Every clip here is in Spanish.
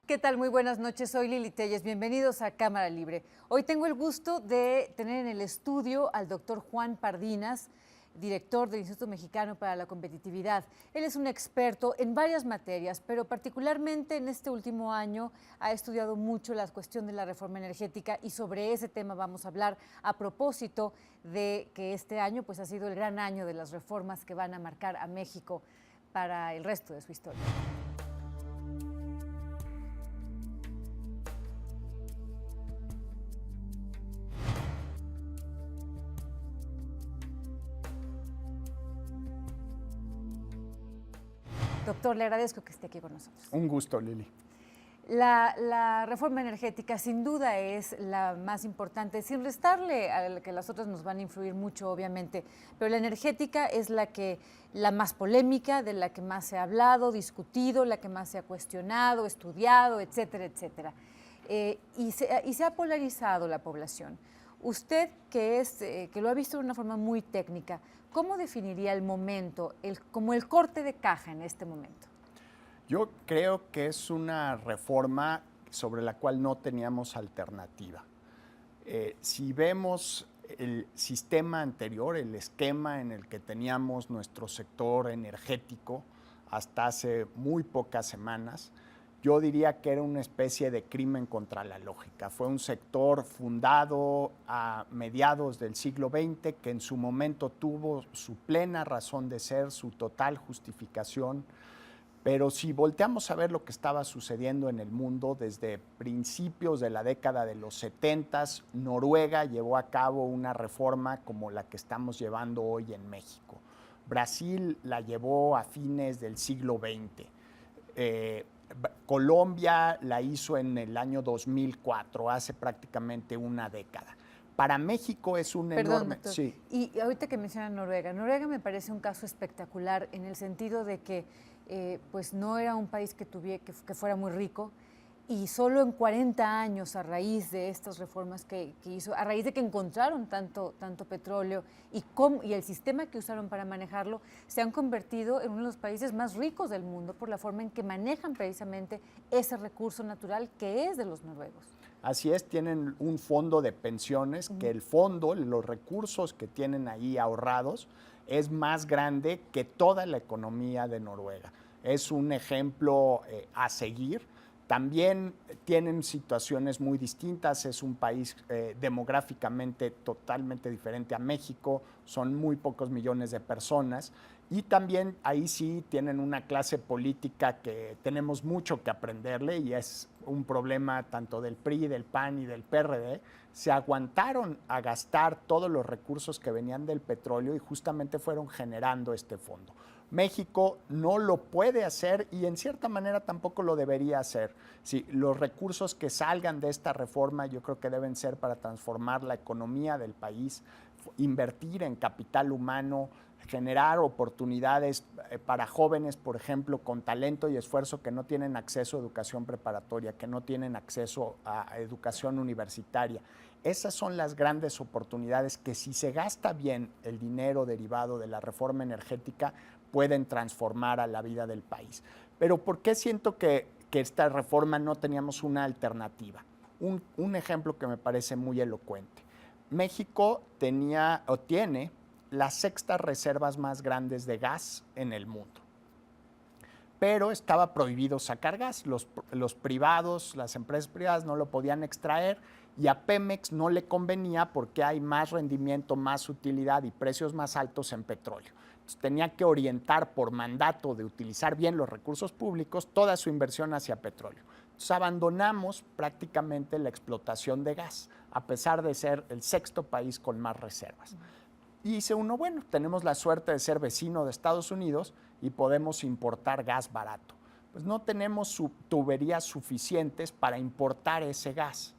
¿Qué tal? Muy buenas noches, soy Lili Telles, bienvenidos a Cámara Libre. Hoy tengo el gusto de tener en el estudio al doctor Juan Pardinas, director del Instituto Mexicano para la Competitividad. Él es un experto en varias materias, pero particularmente en este último año ha estudiado mucho la cuestión de la reforma energética y sobre ese tema vamos a hablar a propósito de que este año pues, ha sido el gran año de las reformas que van a marcar a México para el resto de su historia. Doctor, le agradezco que esté aquí con nosotros. Un gusto, Lili. La reforma energética sin duda es la más importante, sin restarle a que las otras nos van a influir mucho, obviamente, pero la energética es la más polémica, de la que más se ha hablado, discutido, la que más se ha cuestionado, estudiado, etcétera, etcétera. Y se ha polarizado la población. Usted, que lo ha visto de una forma muy técnica, ¿cómo definiría el momento, como el corte de caja en este momento? Yo creo que es una reforma sobre la cual no teníamos alternativa. Si vemos el sistema anterior, el esquema en el que teníamos nuestro sector energético hasta hace muy pocas semanas, yo diría que era una especie de crimen contra la lógica. Fue un sector fundado a mediados del siglo XX que en su momento tuvo su plena razón de ser, su total justificación. Pero si volteamos a ver lo que estaba sucediendo en el mundo desde principios de la década de los 70, Noruega llevó a cabo una reforma como la que estamos llevando hoy en México. Brasil la llevó a fines del siglo XX. Colombia la hizo en el año 2004, hace prácticamente una década. Para México es un enorme... Doctor, sí. Y ahorita que menciona Noruega me parece un caso espectacular en el sentido de que pues no era un país que fuera muy rico, y solo en 40 años, a raíz de estas reformas que hizo, a raíz de que encontraron tanto petróleo y el sistema que usaron para manejarlo, se han convertido en uno de los países más ricos del mundo por la forma en que manejan precisamente ese recurso natural que es de los noruegos. Así es, tienen un fondo de pensiones, que el fondo, los recursos que tienen ahí ahorrados, es más grande que toda la economía de Noruega. Es un ejemplo a seguir. También tienen situaciones muy distintas, es un país demográficamente totalmente diferente a México, son muy pocos millones de personas, y también ahí sí tienen una clase política que tenemos mucho que aprenderle, y es un problema tanto del PRI, del PAN y del PRD. Se aguantaron a gastar todos los recursos que venían del petróleo y justamente fueron generando este fondo. México no lo puede hacer y en cierta manera tampoco lo debería hacer. Sí, los recursos que salgan de esta reforma yo creo que deben ser para transformar la economía del país, invertir en capital humano, generar oportunidades para jóvenes, por ejemplo, con talento y esfuerzo que no tienen acceso a educación preparatoria, que no tienen acceso a educación universitaria. Esas son las grandes oportunidades que, si se gasta bien el dinero derivado de la reforma energética, pueden transformar a la vida del país. Pero ¿por qué siento que esta reforma no teníamos una alternativa? Un ejemplo que me parece muy elocuente. México tenía o tiene las sextas reservas más grandes de gas en el mundo. Pero estaba prohibido sacar gas. Los privados, las empresas privadas no lo podían extraer, y a Pemex no le convenía porque hay más rendimiento, más utilidad y precios más altos en petróleo. Entonces tenía que orientar por mandato de utilizar bien los recursos públicos toda su inversión hacia petróleo. Entonces abandonamos prácticamente la explotación de gas, a pesar de ser el sexto país con más reservas. Y dice uno, bueno, tenemos la suerte de ser vecino de Estados Unidos y podemos importar gas barato. Pues no tenemos tuberías suficientes para importar ese gas.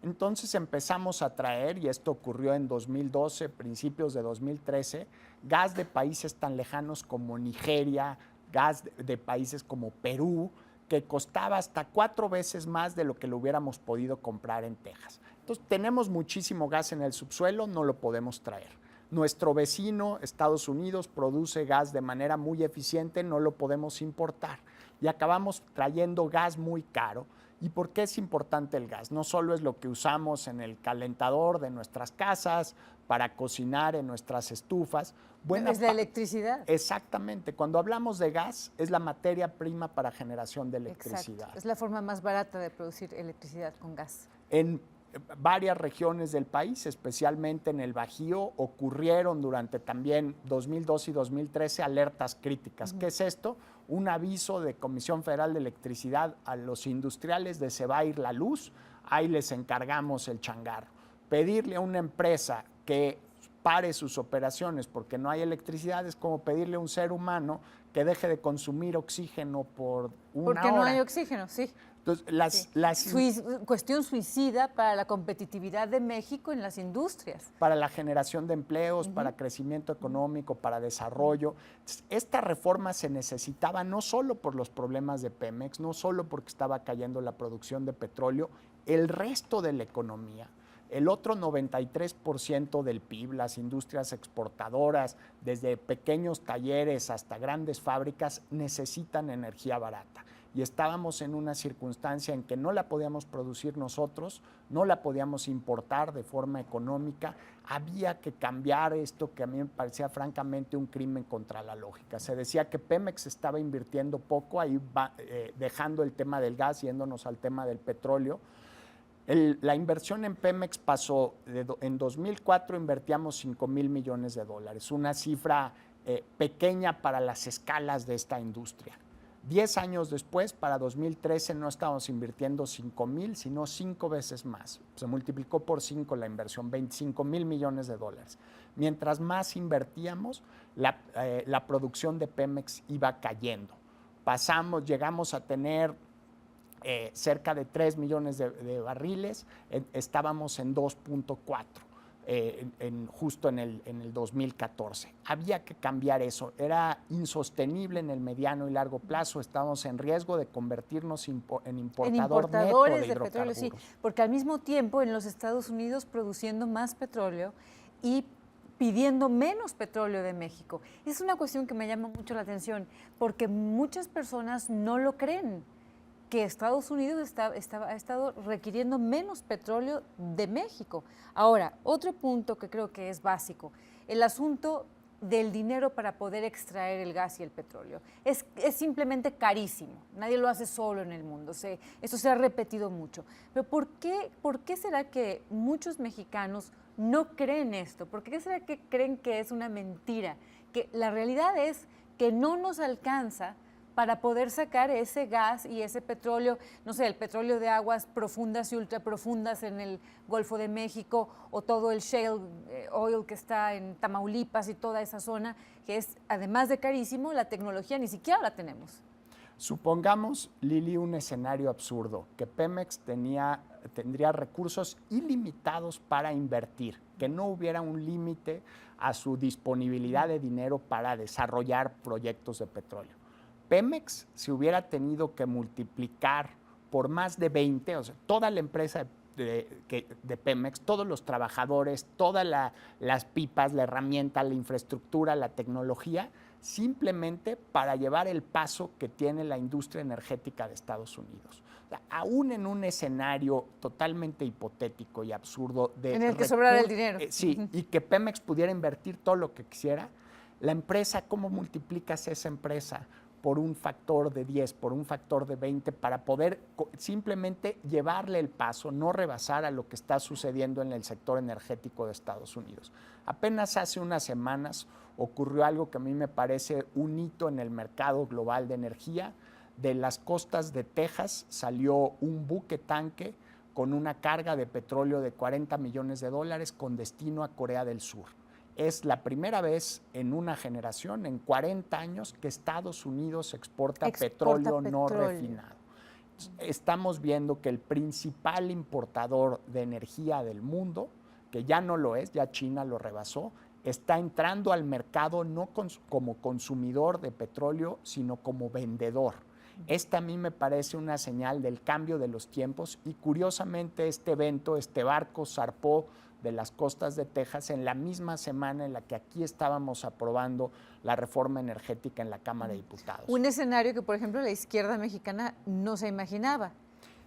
Entonces empezamos a traer, y esto ocurrió en 2012, principios de 2013, gas de países tan lejanos como Nigeria, gas de países como Perú, que costaba hasta 4 veces más de lo que lo hubiéramos podido comprar en Texas. Entonces tenemos muchísimo gas en el subsuelo, no lo podemos traer. Nuestro vecino, Estados Unidos, produce gas de manera muy eficiente, no lo podemos importar. Y acabamos trayendo gas muy caro. ¿Y por qué es importante el gas? No solo es lo que usamos en el calentador de nuestras casas, para cocinar en nuestras estufas. Es la electricidad. Exactamente. Cuando hablamos de gas, es la materia prima para generación de electricidad. Exacto. Es la forma más barata de producir electricidad con gas. En varias regiones del país, especialmente en el Bajío, ocurrieron durante también 2012 y 2013 alertas críticas. ¿Qué es esto? Un aviso de Comisión Federal de Electricidad a los industriales de se va a ir la luz, ahí les encargamos el changarro. Pedirle a una empresa que pare sus operaciones porque no hay electricidad es como pedirle a un ser humano que deje de consumir oxígeno por una hora. Porque no hay oxígeno, sí. Entonces, cuestión suicida para la competitividad de México en las industrias. Para la generación de empleos, para crecimiento económico, para desarrollo. Esta reforma se necesitaba no solo por los problemas de Pemex, no solo porque estaba cayendo la producción de petróleo, el resto de la economía. El otro 93% del PIB, las industrias exportadoras, desde pequeños talleres hasta grandes fábricas, necesitan energía barata. Y estábamos en una circunstancia en que no la podíamos producir nosotros, no la podíamos importar de forma económica. Había que cambiar esto que a mí me parecía francamente un crimen contra la lógica. Se decía que Pemex estaba invirtiendo poco, ahí va, dejando el tema del gas, yéndonos al tema del petróleo. La inversión en Pemex pasó, en 2004 invertíamos 5,000 millones de dólares, una cifra pequeña para las escalas de esta industria. 10 años después, para 2013, no estábamos invirtiendo 5,000, sino 5 veces más. Se multiplicó por 5 la inversión, 25,000 millones de dólares. Mientras más invertíamos, la producción de Pemex iba cayendo. Llegamos a tener cerca de 3 millones de barriles, estábamos en 2.4. Justo en el 2014. Había que cambiar eso, era insostenible en el mediano y largo plazo, estábamos en riesgo de convertirnos en importadores neto de petróleo, sí, porque al mismo tiempo en los Estados Unidos produciendo más petróleo y pidiendo menos petróleo de México. Es una cuestión que me llama mucho la atención, porque muchas personas no lo creen, que Estados Unidos ha estado requiriendo menos petróleo de México. Ahora, otro punto que creo que es básico, el asunto del dinero para poder extraer el gas y el petróleo. Es simplemente carísimo, nadie lo hace solo en el mundo, eso se ha repetido mucho. Pero ¿por qué será que muchos mexicanos no creen esto? ¿Por qué será que creen que es una mentira? Que la realidad es que no nos alcanza para poder sacar ese gas y ese petróleo, no sé, el petróleo de aguas profundas y ultraprofundas en el Golfo de México, o todo el shale oil que está en Tamaulipas y toda esa zona, que es, además de carísimo, la tecnología ni siquiera la tenemos. Supongamos, Lili, un escenario absurdo, que Pemex tendría recursos ilimitados para invertir, que no hubiera un límite a su disponibilidad de dinero para desarrollar proyectos de petróleo. Pemex se hubiera tenido que multiplicar por más de 20, o sea, toda la empresa de Pemex, todos los trabajadores, todas las pipas, la herramienta, la infraestructura, la tecnología, simplemente para llevar el paso que tiene la industria energética de Estados Unidos. O sea, aún en un escenario totalmente hipotético y absurdo en el que sobrara el dinero. Sí, y que Pemex pudiera invertir todo lo que quisiera, la empresa, ¿cómo multiplicas esa empresa? Por un factor de 10, por un factor de 20, para poder simplemente llevarle el paso, no rebasar a lo que está sucediendo en el sector energético de Estados Unidos. Apenas hace unas semanas ocurrió algo que a mí me parece un hito en el mercado global de energía. De las costas de Texas salió un buque tanque con una carga de petróleo de 40 millones de dólares con destino a Corea del Sur. Es la primera vez en una generación, en 40 años, que Estados Unidos exporta petróleo no refinado. estamos viendo que el principal importador de energía del mundo, que ya no lo es, ya China lo rebasó, está entrando al mercado no como consumidor de petróleo, sino como vendedor. Esta a mí me parece una señal del cambio de los tiempos y curiosamente este evento, este barco zarpó de las costas de Texas en la misma semana en la que aquí estábamos aprobando la reforma energética en la Cámara de Diputados. Un escenario que, por ejemplo, la izquierda mexicana no se imaginaba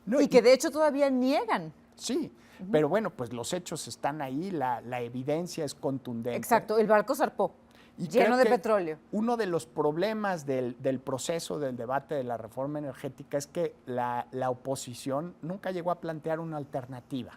No, y que de hecho todavía niegan. Sí, pero bueno, pues los hechos están ahí, la evidencia es contundente. Exacto, el barco zarpó, Y lleno de creo que petróleo. uno de los problemas del proceso del debate de la reforma energética es que la oposición nunca llegó a plantear una alternativa.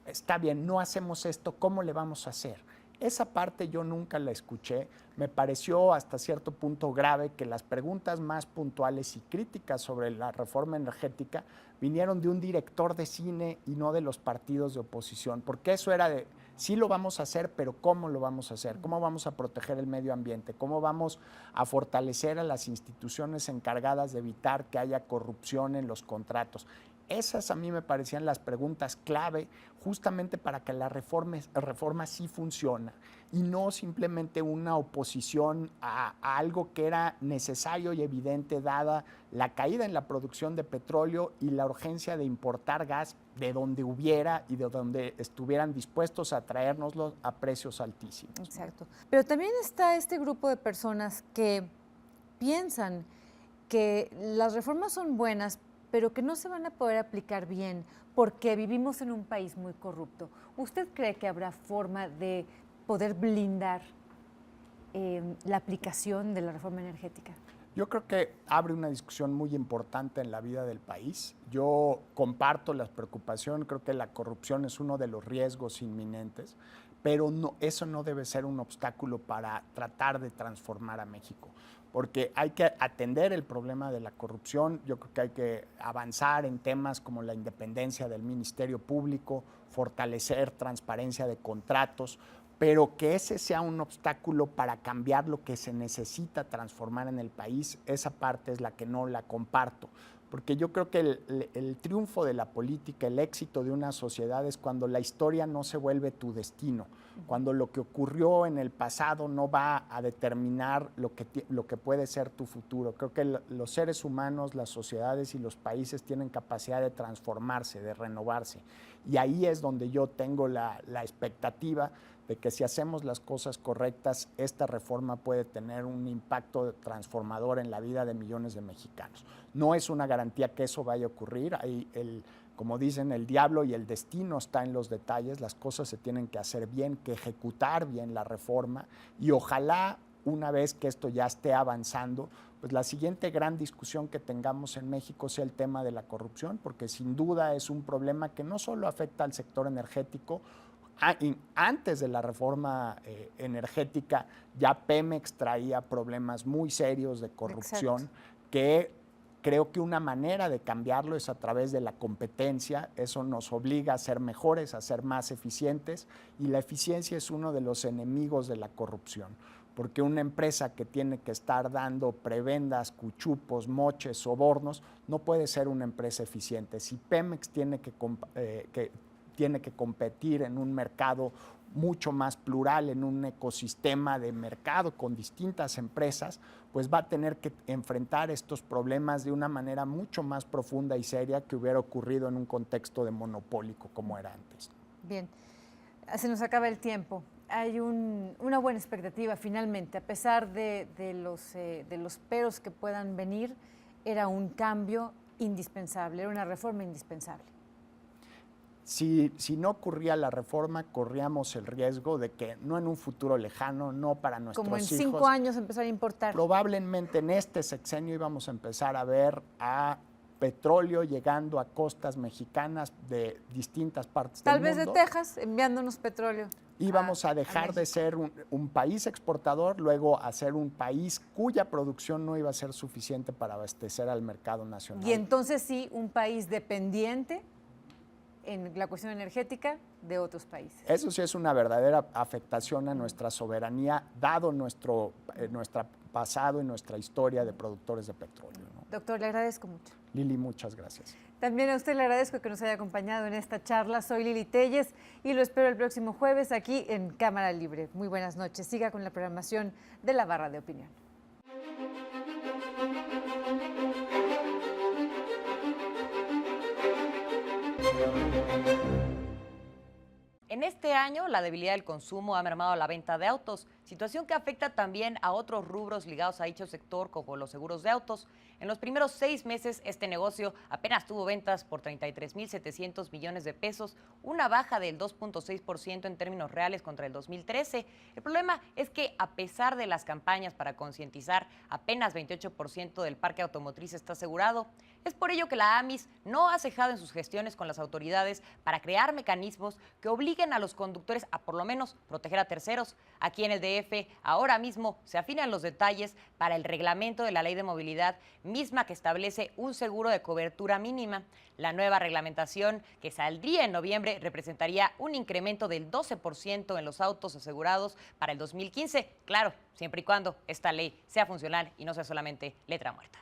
Está bien, no hacemos esto, ¿cómo le vamos a hacer? Esa parte yo nunca la escuché. Me pareció hasta cierto punto grave que las preguntas más puntuales y críticas sobre la reforma energética vinieron de un director de cine y no de los partidos de oposición, porque eso era de, sí lo vamos a hacer, pero ¿cómo lo vamos a hacer? ¿Cómo vamos a proteger el medio ambiente? ¿Cómo vamos a fortalecer a las instituciones encargadas de evitar que haya corrupción en los contratos? Esas a mí me parecían las preguntas clave justamente para que la reforma sí funciona y no simplemente una oposición a algo que era necesario y evidente dada la caída en la producción de petróleo y la urgencia de importar gas de donde hubiera y de donde estuvieran dispuestos a traérnoslo a precios altísimos. Exacto. Pero también está este grupo de personas que piensan que las reformas son buenas, pero que no se van a poder aplicar bien porque vivimos en un país muy corrupto. ¿Usted cree que habrá forma de poder blindar la aplicación de la reforma energética? Yo creo que abre una discusión muy importante en la vida del país. Yo comparto la preocupación, creo que la corrupción es uno de los riesgos inminentes, pero no, eso no debe ser un obstáculo para tratar de transformar a México, porque hay que atender el problema de la corrupción. Yo creo que hay que avanzar en temas como la independencia del Ministerio Público, fortalecer transparencia de contratos, pero que ese sea un obstáculo para cambiar lo que se necesita transformar en el país, esa parte es la que no la comparto. Porque yo creo que el triunfo de la política, el éxito de una sociedad es cuando la historia no se vuelve tu destino, cuando lo que ocurrió en el pasado no va a determinar lo que puede ser tu futuro. Creo que los seres humanos, las sociedades y los países tienen capacidad de transformarse, de renovarse. Y ahí es donde yo tengo la expectativa de que si hacemos las cosas correctas, esta reforma puede tener un impacto transformador en la vida de millones de mexicanos. No es una garantía que eso vaya a ocurrir. Ahí como dicen, el diablo y el destino está en los detalles. Las cosas se tienen que hacer bien, que ejecutar bien la reforma y ojalá una vez que esto ya esté avanzando, pues la siguiente gran discusión que tengamos en México sea el tema de la corrupción, porque sin duda es un problema que no solo afecta al sector energético. Antes de la reforma energética, ya Pemex traía problemas muy serios de corrupción. Exacto. Que creo que una manera de cambiarlo es a través de la competencia. Eso nos obliga a ser mejores, a ser más eficientes, y la eficiencia es uno de los enemigos de la corrupción, porque una empresa que tiene que estar dando prebendas, cuchupos, moches, sobornos, no puede ser una empresa eficiente. Si Pemex tiene que competir en un mercado mucho más plural, en un ecosistema de mercado con distintas empresas, pues va a tener que enfrentar estos problemas de una manera mucho más profunda y seria que hubiera ocurrido en un contexto de monopólico como era antes. Bien, se nos acaba el tiempo. Hay una buena expectativa finalmente, a pesar de los peros que puedan venir, era un cambio indispensable, era una reforma indispensable. Si no ocurría la reforma, corríamos el riesgo de que no en un futuro lejano, no para nuestros hijos. Como en 5 años empezar a importar. Probablemente en este sexenio íbamos a empezar a ver a petróleo llegando a costas mexicanas de distintas partes del mundo. Tal vez de Texas, enviándonos petróleo. Íbamos a dejar de ser un país exportador, luego a ser un país cuya producción no iba a ser suficiente para abastecer al mercado nacional. Y entonces sí, un país dependiente en la cuestión energética de otros países. Eso sí es una verdadera afectación a nuestra soberanía, dado nuestra pasado y nuestra historia de productores de petróleo, ¿no? Doctor, le agradezco mucho. Lili, muchas gracias. También a usted le agradezco que nos haya acompañado en esta charla. Soy Lili Telles y lo espero el próximo jueves aquí en Cámara Libre. Muy buenas noches. Siga con la programación de La Barra de Opinión. En este año, la debilidad del consumo ha mermado la venta de autos, situación que afecta también a otros rubros ligados a dicho sector, como los seguros de autos. En los primeros 6 meses, este negocio apenas tuvo ventas por 33.700 millones de pesos, una baja del 2.6% en términos reales contra el 2013. El problema es que, a pesar de las campañas para concientizar, apenas 28% del parque automotriz está asegurado. Es por ello que la AMIS no ha cejado en sus gestiones con las autoridades para crear mecanismos que obliguen a los conductores a por lo menos proteger a terceros. Aquí en el DF ahora mismo se afinan los detalles para el reglamento de la Ley de Movilidad, misma que establece un seguro de cobertura mínima. La nueva reglamentación, que saldría en noviembre, representaría un incremento del 12% en los autos asegurados para el 2015. Claro, siempre y cuando esta ley sea funcional y no sea solamente letra muerta.